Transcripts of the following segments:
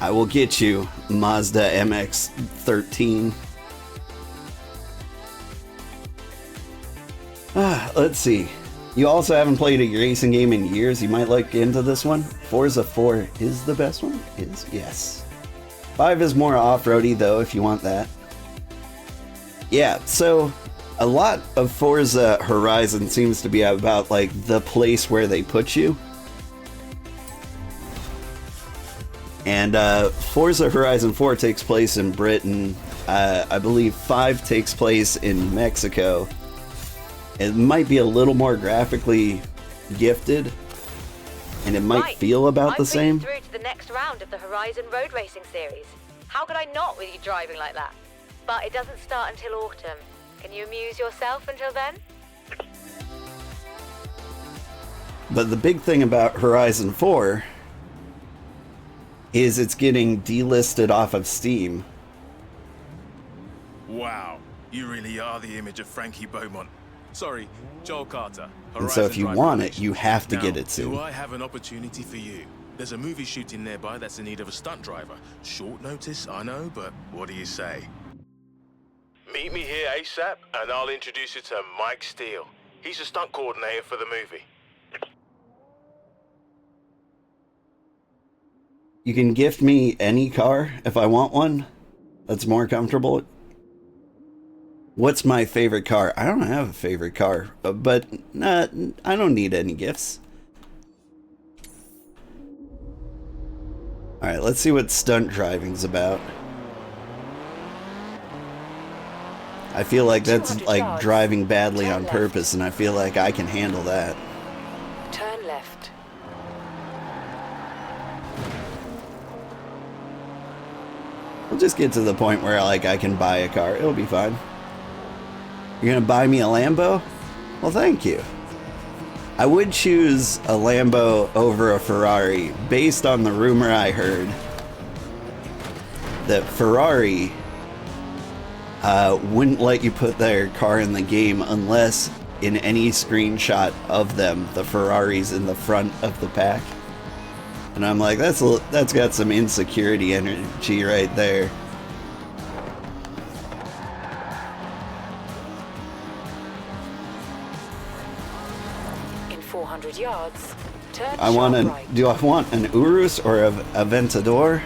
I will get you, Mazda MX-13. Let's see. You also haven't played a racing game in years. You might look into this one. Forza 4 is the best one? Yes. 5 is more off-roady though, if you want that. Yeah, so a lot of Forza Horizon seems to be about like the place where they put you. And Forza Horizon 4 takes place in Britain. I believe 5 takes place in Mexico. It might be a little more graphically gifted, and it might feel about the same. Through to the next round of the Horizon Road Racing Series. How could I not with you driving like that? But it doesn't start until autumn. Can you amuse yourself until then? But the big thing about Horizon 4 is it's getting delisted off of Steam. Wow, you really are the image of Frankie Beaumont. Sorry, Joel Carter. And so if you want it, you have to get it soon. Do I have an opportunity for you? There's a movie shooting nearby that's in need of a stunt driver. Short notice, I know, but what do you say? Meet me here ASAP, and I'll introduce you to Mike Steele. He's a stunt coordinator for the movie. You can gift me any car if I want one that's more comfortable. What's my favorite car? I don't have a favorite car, but I don't need any gifts. Alright, let's see what stunt driving's about. I feel like that's like driving badly on purpose, and I feel like I can handle that. Turn left. We'll just get to the point where like I can buy a car. It'll be fine. You're gonna buy me a Lambo? Well, thank you. I would choose a Lambo over a Ferrari based on the rumor I heard that Ferrari wouldn't let you put their car in the game unless in any screenshot of them the Ferrari's in the front of the pack. And I'm like, that's got some insecurity energy right there. In 400 yards, turn I want sharp an, right. do I want an Urus or a Aventador?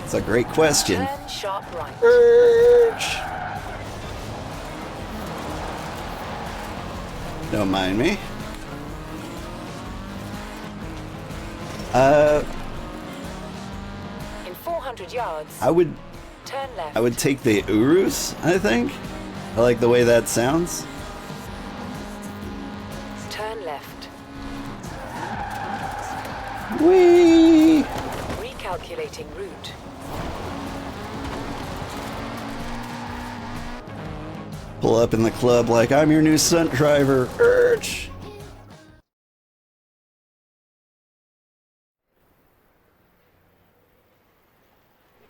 It's a great question. Turn sharp right. Don't mind me. In 400 yards, I would turn left. I would take the Urus, I think. I like the way that sounds. Turn left. Whee! Recalculating route. Pull up in the club like I'm your new stunt driver. Urge.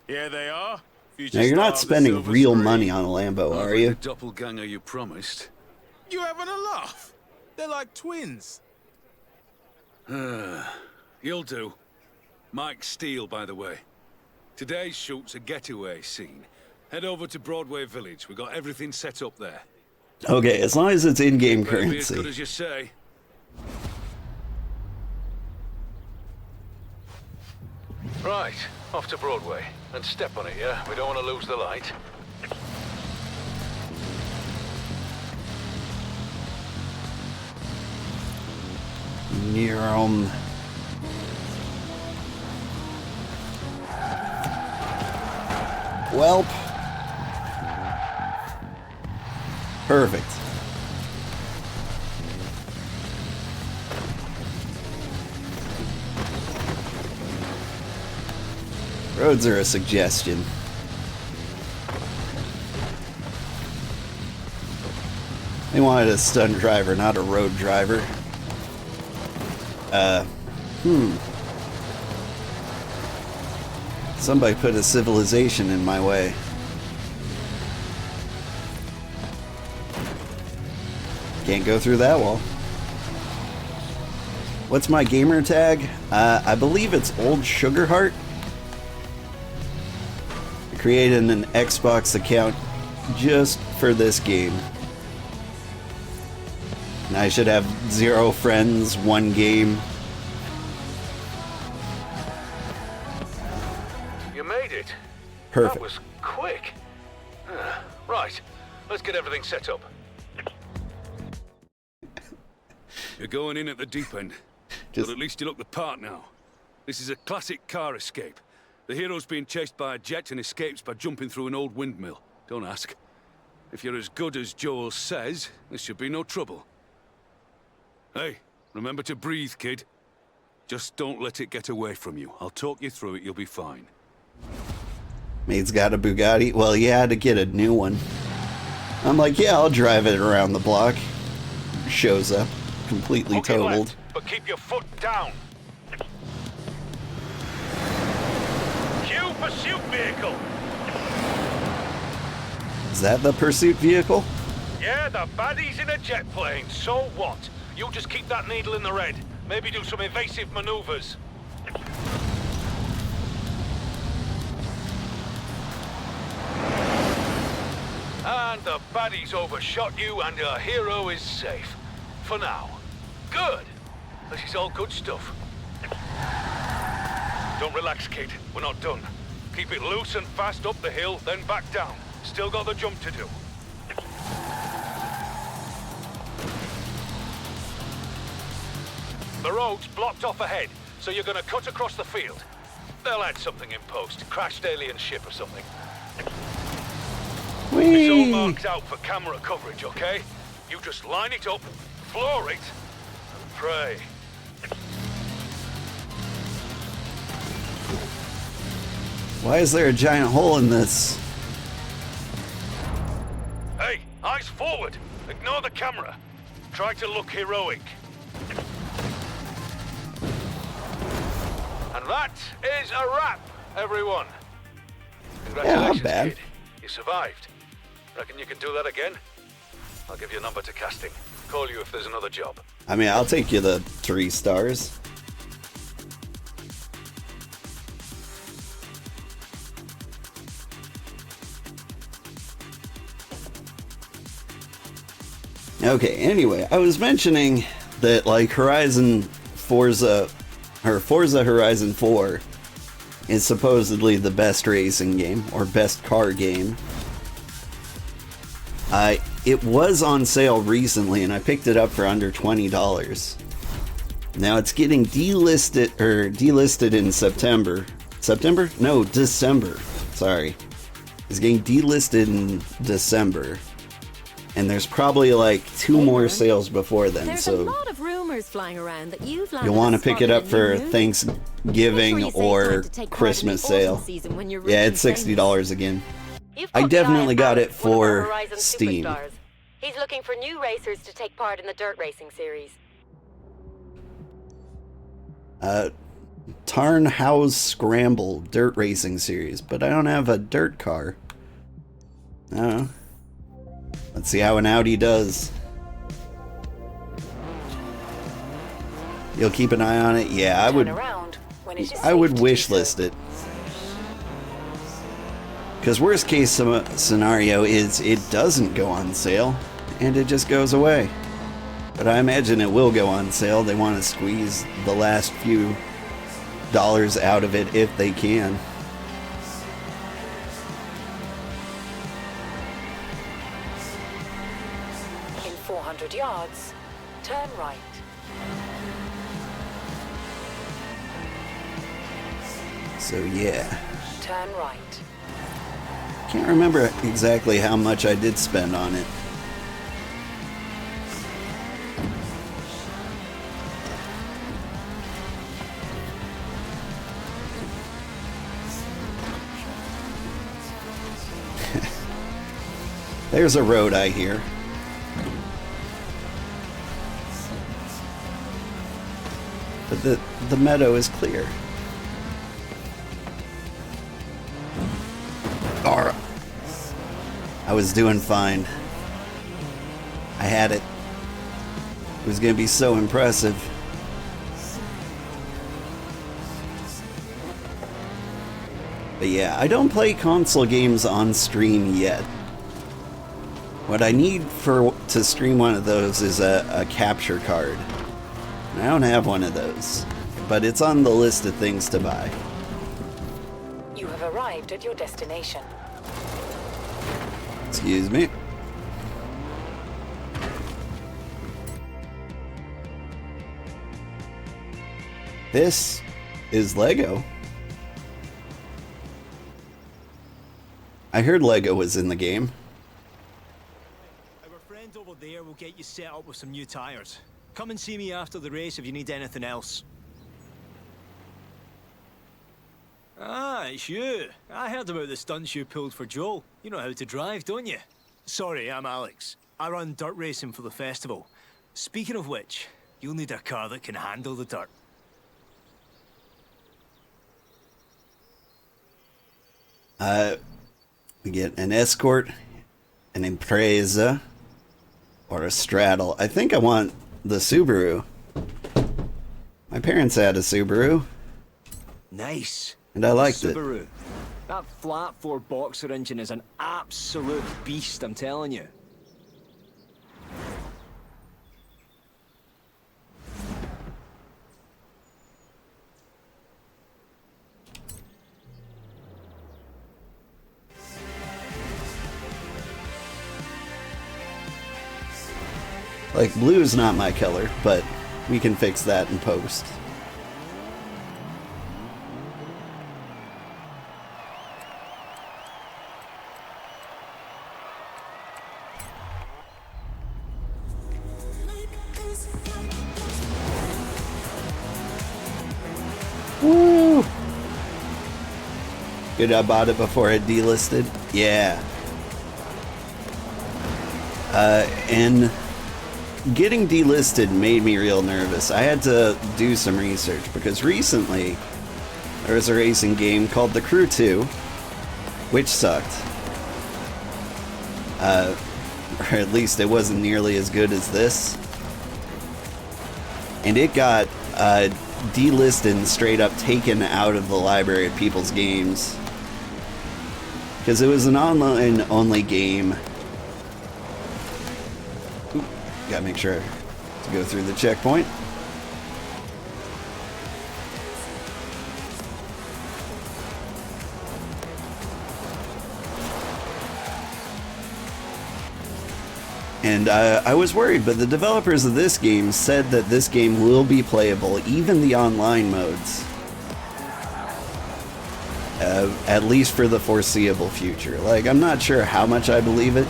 Here they are. Now you're not spending real money on a Lambo, are you? The doppelganger you promised. You having a laugh? They're like twins. You'll do. Mike Steele, by the way. Today's shoot's a getaway scene. Head over to Broadway Village. We got everything set up there. Okay, as long as it's in-game Better be as good currency. as you say. Right, off to Broadway. And step on it, yeah? We don't want to lose the light. Neuron. Welp. Perfect. Roads are a suggestion. They wanted a stunt driver, not a road driver. Somebody put a civilization in my way. Can't go through that wall. What's my gamer tag? I believe it's Old Sugarheart. I created an Xbox account just for this game. And I should have 0 friends, 1 game. You made it. Perfect. That was quick. Right, let's get everything set up. You're going in at the deep end. But at least you look the part now. This is a classic car escape. The hero's being chased by a jet and escapes by jumping through an old windmill. Don't ask. If you're as good as Joel says, there should be no trouble. Hey, remember to breathe, kid. Just don't let it get away from you. I'll talk you through it, you'll be fine. Mate's got a Bugatti. Well, you had to get a new one. I'm like, yeah, I'll drive it around the block. Shows up, completely totaled. Left, but keep your foot down. Cue pursuit vehicle. Is that the pursuit vehicle? Yeah, the baddie's in a jet plane. So what? You just keep that needle in the red. Maybe do some evasive maneuvers. And the baddie's overshot you and your hero is safe. For now. Good. This is all good stuff. Don't relax, kid. We're not done. Keep it loose and fast up the hill, then back down. Still got the jump to do. The road's blocked off ahead, so you're gonna cut across the field. They'll add something in post. Crashed alien ship or something. It's all marked out for camera coverage, okay? You just line it up, floor it, and pray. Why is there a giant hole in this? Hey, eyes forward. Ignore the camera. Try to look heroic. And that is a wrap, everyone. Congratulations, not bad. kid. You survived. Reckon you can do that again? I'll give you a number to casting. Call you if there's another job. I mean, I'll take you the 3 stars. Okay, anyway, I was mentioning that, like, Forza Horizon 4 is supposedly the best racing game, or best car game. It was on sale recently, and I picked it up for under $20. Now it's getting delisted in September. September? No, December. Sorry. It's getting delisted in December. And there's probably like 2 more sales before then, There's so a lot of rumors flying around that you've you'll want to pick it up for Thanksgiving or Christmas sale. Yeah, it's $60 again. I definitely got it for Horizon Steam. Superstars. He's looking for new racers to take part in the dirt racing series. Tarnhouse Scramble Dirt Racing Series, but I don't have a dirt car. Oh. Let's see how an Audi does. You'll keep an eye on it? Yeah, I would wish list it. Because worst case scenario is it doesn't go on sale and it just goes away. But I imagine it will go on sale. They want to squeeze the last few dollars out of it if they can. In 400 yards, turn right. So yeah. Turn right. Can't remember exactly how much I did spend on it. There's a road I hear. But the meadow is clear. Alright. I was doing fine. I had it. It was gonna be so impressive. But yeah, I don't play console games on stream yet. What I need to stream one of those is a capture card. And I don't have one of those, but it's on the list of things to buy. You have arrived at your destination. Excuse me. This is Lego. I heard Lego was in the game. Our friend over there will get you set up with some new tires. Come and see me after the race if you need anything else. Ah, it's you. I heard about the stunts you pulled for Joel. You know how to drive, don't you? Sorry, I'm Alex. I run dirt racing for the festival. Speaking of which, you'll need a car that can handle the dirt. We get an Escort, an Impreza, or a Straddle. I think I want the Subaru. My parents had a Subaru. Nice. And I liked it. Subaru. That flat 4 boxer engine is an absolute beast, I'm telling you. Like, blue's not my color, but we can fix that in post. Woo! Good, I bought it before it delisted. Yeah. And getting delisted made me real nervous. I had to do some research because recently there was a racing game called The Crew 2, which sucked. Or at least it wasn't nearly as good as this. And it got delisted and straight up taken out of the library of people's games. Because it was an online only game. Oop, gotta make sure to go through the checkpoint. And I was worried, but the developers of this game said that this game will be playable, even the online modes. At least for the foreseeable future. Like, I'm not sure how much I believe it,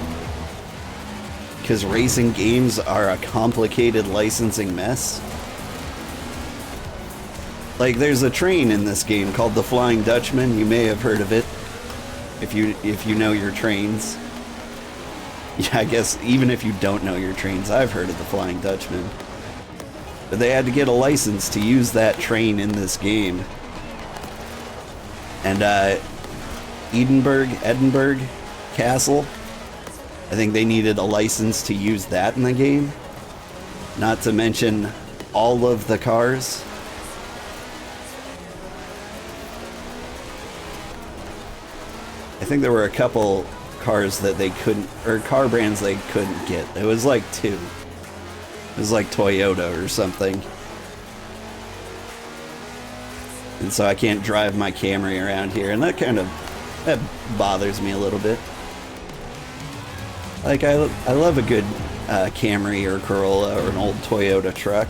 because racing games are a complicated licensing mess. Like, there's a train in this game called the Flying Dutchman. You may have heard of it, if you know your trains. Yeah, I guess even if you don't know your trains, I've heard of the Flying Dutchman. But they had to get a license to use that train in this game. And Edinburgh Castle, I think they needed a license to use that in the game. Not to mention all of the cars. I think there were a couple cars that they couldn't, or car brands they couldn't get. It was like 2. It was like Toyota or something. And so I can't drive my Camry around here, and that bothers me a little bit. Like, I love a good Camry or Corolla or an old Toyota truck.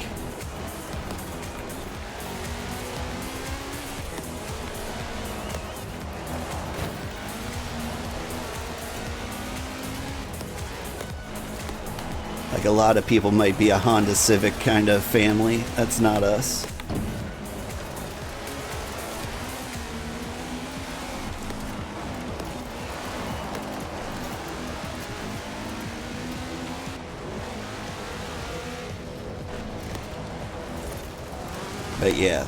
Like, a lot of people might be a Honda Civic kind of family. That's not us. But yeah,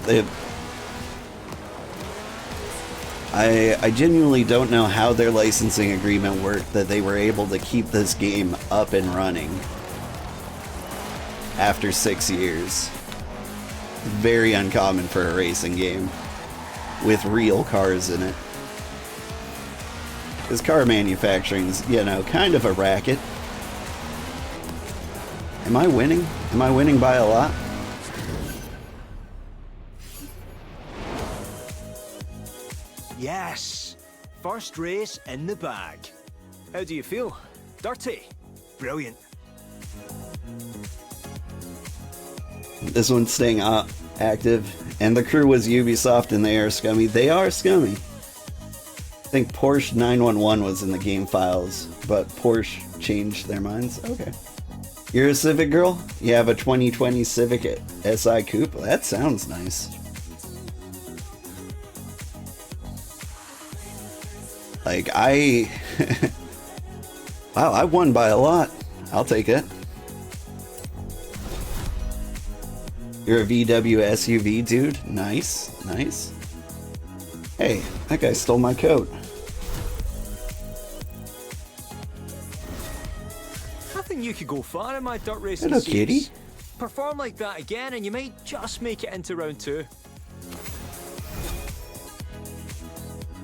I genuinely don't know how their licensing agreement worked, that they were able to keep this game up and running after 6 years. Very uncommon for a racing game with real cars in it. Because car manufacturing's, you know, kind of a racket. Am I winning? Am I winning by a lot? Yes! First race in the bag. How do you feel? Dirty? Brilliant. This one's staying active. And the crew was Ubisoft and they are scummy. They are scummy. I think Porsche 911 was in the game files, but Porsche changed their minds. Okay. You're a Civic girl? You have a 2020 Civic SI Coupe? That sounds nice. Like, wow, I won by a lot. I'll take it. You're a VW SUV, dude? Nice, nice. Hey, that guy stole my coat. I think you could go far in my dirt racing Hello, series. kitty. Perform like that again and you might just make it into round 2.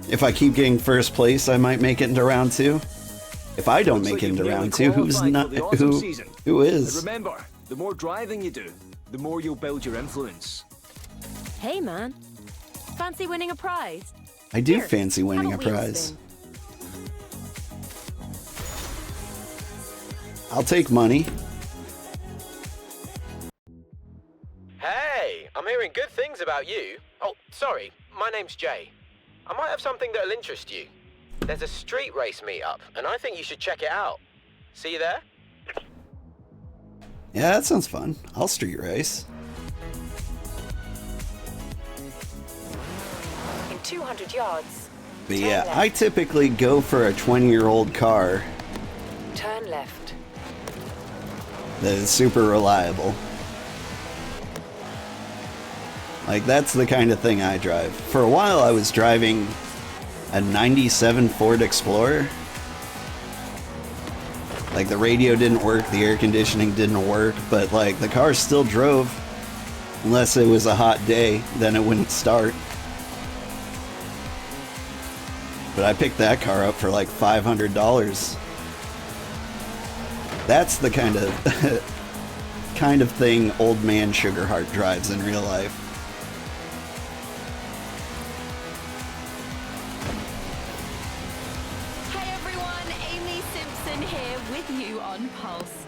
If I keep getting first place, I might make it into round 2. If I don't make it into round 2, who's not? Who is? And remember, the more driving you do, the more you'll build your influence. Hey, man. Fancy winning a prize? I do Here, fancy winning a have wheel prize. spin. I'll take money. Hey, I'm hearing good things about you. Oh, sorry, my name's Jay. I might have something that'll interest you. There's a street race meetup, and I think you should check it out. See you there? Yeah, that sounds fun. I'll street race. In 200 yards. But turn yeah, left. I typically go for a 20-year-old car Turn left. that is super reliable. Like, that's the kind of thing I drive. For a while, I was driving a 97 Ford Explorer. Like, the radio didn't work, the air conditioning didn't work, but, like, the car still drove. Unless it was a hot day, then it wouldn't start. But I picked that car up for, like, $500. That's the kind of thing old man Sugarheart drives in real life. Hey everyone, Amy Simpson here with you on Pulse.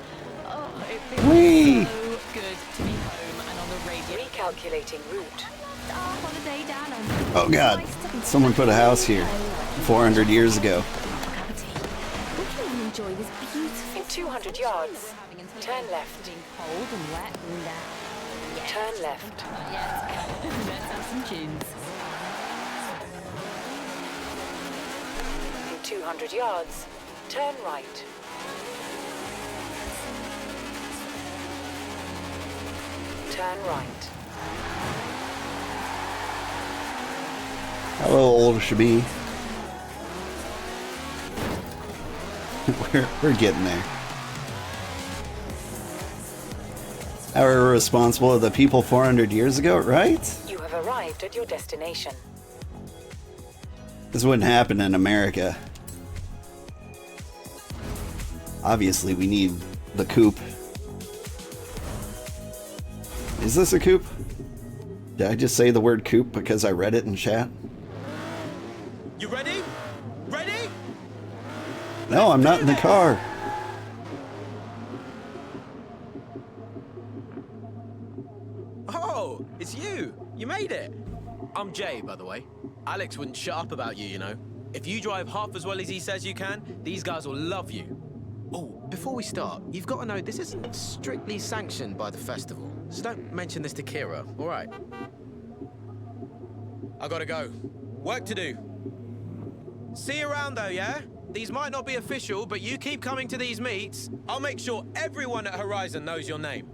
Oh, it feels Whee! so good to be home and on the radio. Recalculating route. Our holiday down under. Oh god, someone put a house here 400 years ago. We can even enjoy this beautiful In 200 yards. Turn left. being cold and wet and Turn left. yes. Let's have some tunes. In 200 yards. Turn right. Turn right. Hello, old Shabby. we're getting there. Our responsible of the people 400 years ago, right? You have arrived at your destination. This wouldn't happen in America. Obviously, we need the coupe. Is this a coupe? Did I just say the word coupe because I read it in chat? You ready? Ready? No, I'm not in the car. Oh, it's you. You made it. I'm Jay, by the way. Alex wouldn't shut up about you, you know. If you drive half as well as he says you can, these guys will love you. Oh, before we start, you've got to know this isn't strictly sanctioned by the festival. So don't mention this to Kira, all right? I gotta go. Work to do. See you around though, yeah? These might not be official, but you keep coming to these meets. I'll make sure everyone at Horizon knows your name.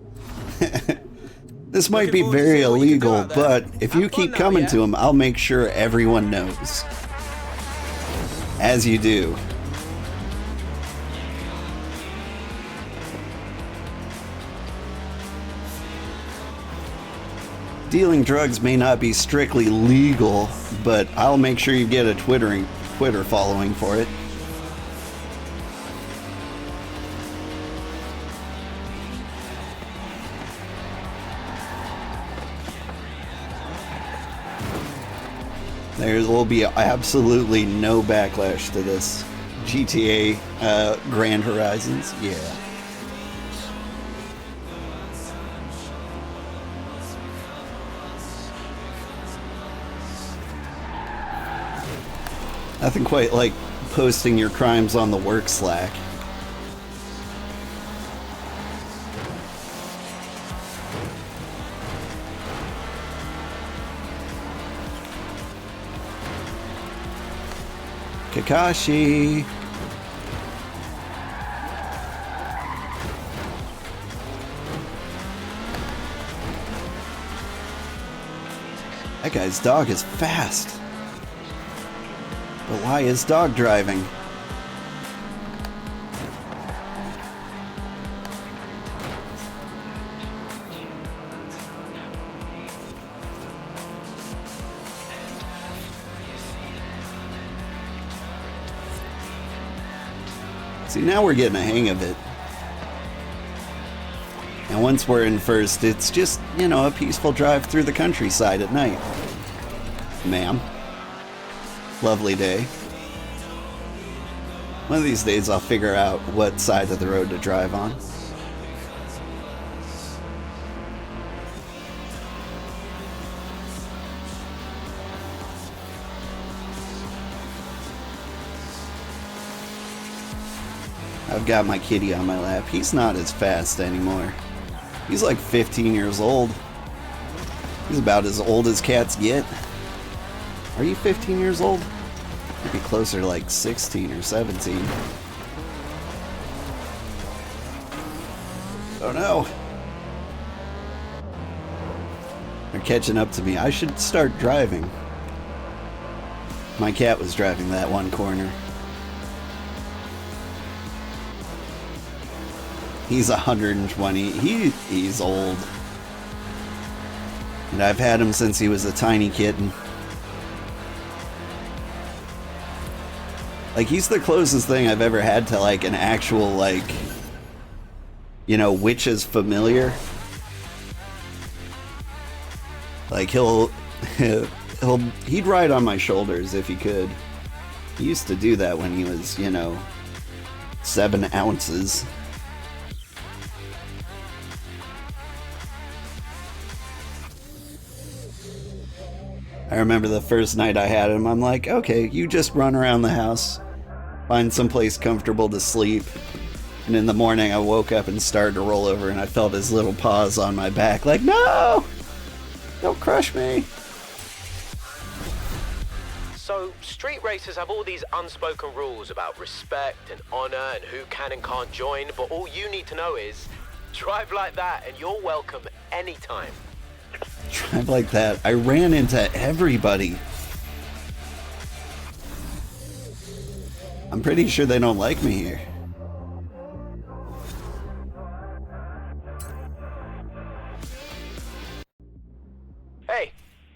This might be Looking forward to very seeing what you can do illegal, out there. but if you Have fun keep now, coming yeah? to them, I'll make sure everyone knows. As you do. Dealing drugs may not be strictly legal, but I'll make sure you get a Twitter following for it. There will be absolutely no backlash to this GTA Grand Horizons. Yeah. Nothing quite like posting your crimes on the work Slack. Kakashi. That guy's dog is fast. But why is dog driving? See, now we're getting a hang of it. And once we're in first, it's just, you know, a peaceful drive through the countryside at night. Ma'am. Lovely day. One of these days I'll figure out what side of the road to drive on. I've got my kitty on my lap. He's not as fast anymore. He's like 15 years old. He's about as old as cats get. Are you 15 years old? I'd be closer to like 16 or 17. Oh no. They're catching up to me. I should start driving. My cat was driving that one corner. He's 120. He's old. And I've had him since he was a tiny kitten. Like, he's the closest thing I've ever had to, like, an actual, like, you know, witch's familiar. Like, he'd ride on my shoulders if he could. He used to do that when he was, you know, 7 ounces. I remember the first night I had him, I'm like, okay, you just run around the house, find someplace comfortable to sleep. And in the morning I woke up and started to roll over and I felt his little paws on my back, like, no! Don't crush me! So, street racers have all these unspoken rules about respect and honor and who can and can't join, but all you need to know is, drive like that and you're welcome anytime. Drive like that. I ran into everybody. I'm pretty sure they don't like me here. Hey,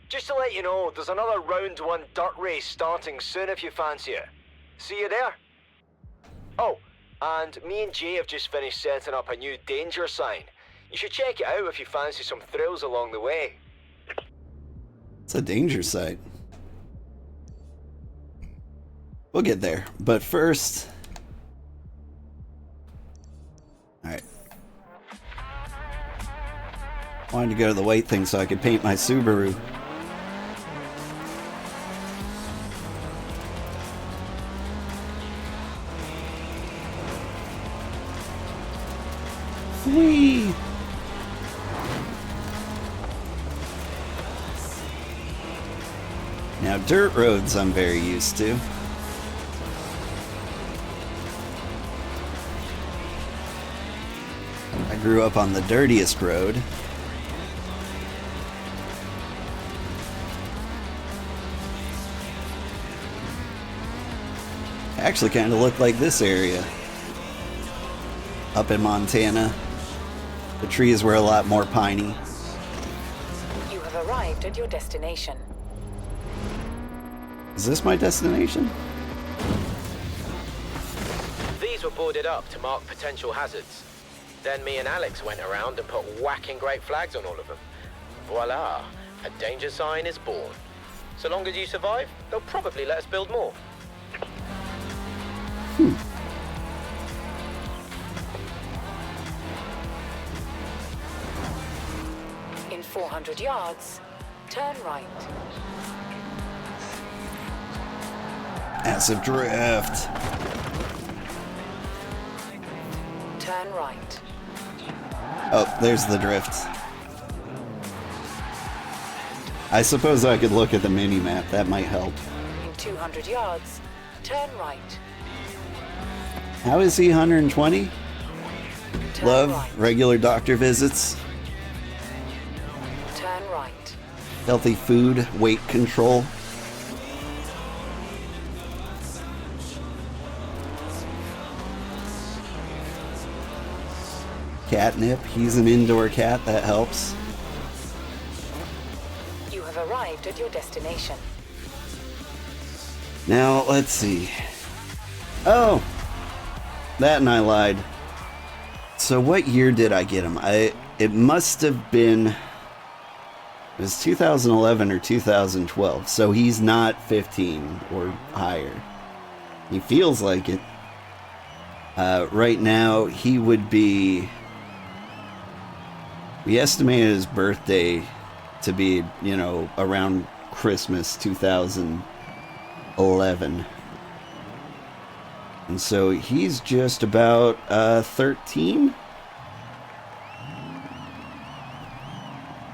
just to let you know, there's another round 1 dirt race starting soon if you fancy it. See you there. Oh, and me and Jay have just finished setting up a new danger sign. You should check it out if you fancy some thrills along the way. It's a danger site. We'll get there, but first... Alright. Wanted to go to the white thing so I could paint my Subaru. Whee! Now, dirt roads I'm very used to. I grew up on the dirtiest road. Actually kind of looked like this area. Up in Montana. The trees were a lot more piney. You have arrived at your destination. Is this my destination? These were boarded up to mark potential hazards. Then me and Alex went around and put whacking great flags on all of them. Voila, a danger sign is born. So long as you survive, they'll probably let us build more. In 400 yards, turn right. Massive drift. Turn right. Oh, there's the drift. I suppose I could look at the mini-map. That might help. In 200 yards, turn right. How is he 120? Turn Love right. regular doctor visits, Turn right. healthy food, weight control. Catnip, he's an indoor cat, that helps. You have arrived at your destination. Now, let's see. Oh! That and I lied. So what year did I get him? It must have been... It was 2011 or 2012, so he's not 15 or higher. He feels like it. Right now, he would be... We estimated his birthday to be, you know, around Christmas 2011. And so he's just about 13?